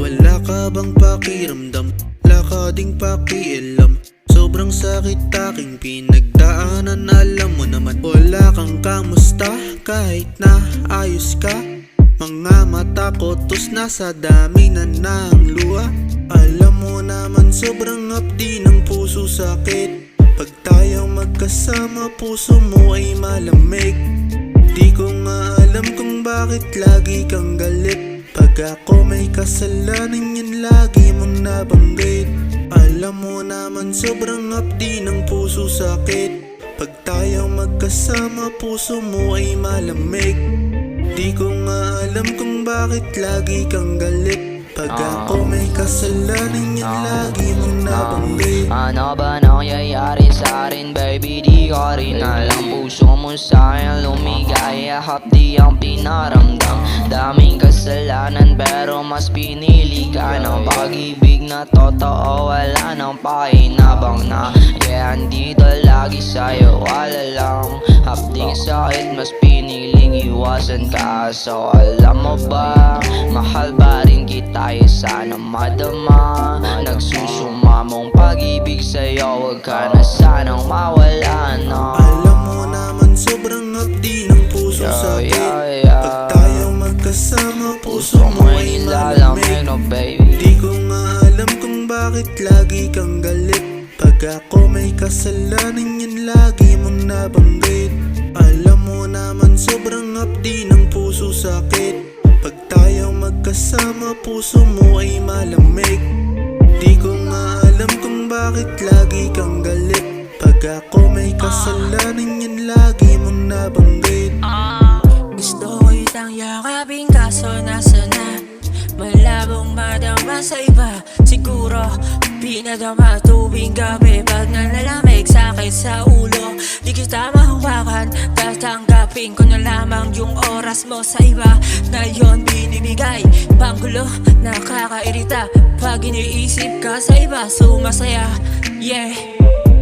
Wala ka bang pakiramdam? Wala ka ding pakialam. Sobrang sakit aking pinagdaanan. Alam mo naman wala kang kamusta kahit na ayos ka. Mga mata ko tus na sa dami na ng luha. Alam mo naman sobrang hapdi ng puso sakit. Pag tayong magkasama puso mo ay malamig. Di ko nga alam kung bakit lagi kang galit. Pag ako may kasalanan yan lagi mong nabanggit. Alam mo naman sobrang hapdi ng puso sakit. Pag tayong magkasama puso mo ay malamig. Di ko nga alam kung bakit lagi kang galit. Pag ako may kasalanan yan lagi mong nabanggit. Ano ba nangyayari sa akin baby? Di ko rin alam. Puso mo sa'kin lumigaya, hapdi ang pinaramdam. Daming kasalanan pero mas pinili ka ng pag-ibig na totoo. Wala nang pakinabang na yeah, andito lagi sa'yo, wala lang. Hapding sakit mas piniling iwasan ka. So alam mo ba, mahal ba rin kita? Sana madama. Nagsusumamong pag-ibig sa'yo, wag ka na sanang mawala na. Alam mo naman sobrang hapdi ng puso sakit. Pag tayo magkasama puso mo ay malamig. Di ko nga alam kung bakit lagi kang galit. Pag ako may kasalanan yan lagi mong nabanggit. Alam mo naman sobrang hapdi ng puso sakit. Pag tayong magkasama puso mo ay malamig. Di ko nga alam kung bakit lagi kang galit. Pag ako may kasalanan yan lagi mong nabanggit. Gusto ko itang yakapin kaso nasa na. Malabong madama sa iba. Siguro pinadama tuwing gabi. Pag nalalamig sa'kin sa ulo, di kita mahawakan. Tatanggapin ko na lamang yung oras mo sa iba na yon binibigay. Panggulo, nakakairita. Pag iniisip ka sa iba, sumasaya. Yeah,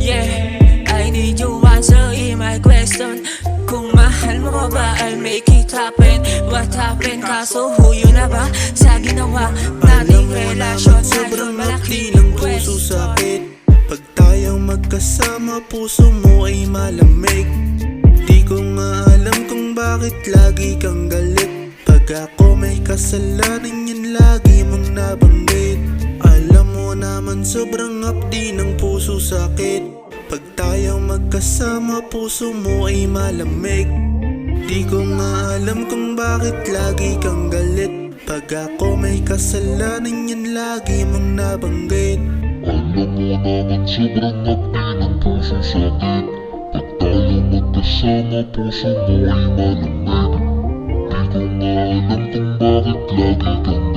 yeah, I need you answer in my question. Kung mahal mo ka ba, I'll make it happen. What happened? Kaso huyo na ba sa ginawa nating relasyon? Sobrang hapdi ng puso sakit. Pag tayong magkasama puso mo ay malamig. Di ko nga alam kung bakit lagi kang galit. Pag ako may kasalanan yan lagi mong nabanggit. Alam mo naman sobrang hapdi ng puso sakit. Pag tayong magkasama puso mo ay malamig. Di ko nga alam kung bakit lagi kang galit. Pag ako may kasalanan yan lagi mong nabanggit. Alam mo naman sobrang hapdi ng puso sakit. Pag tayo magkasama puso mo ay malamig. Di ko nga alam kung bakit lagi kang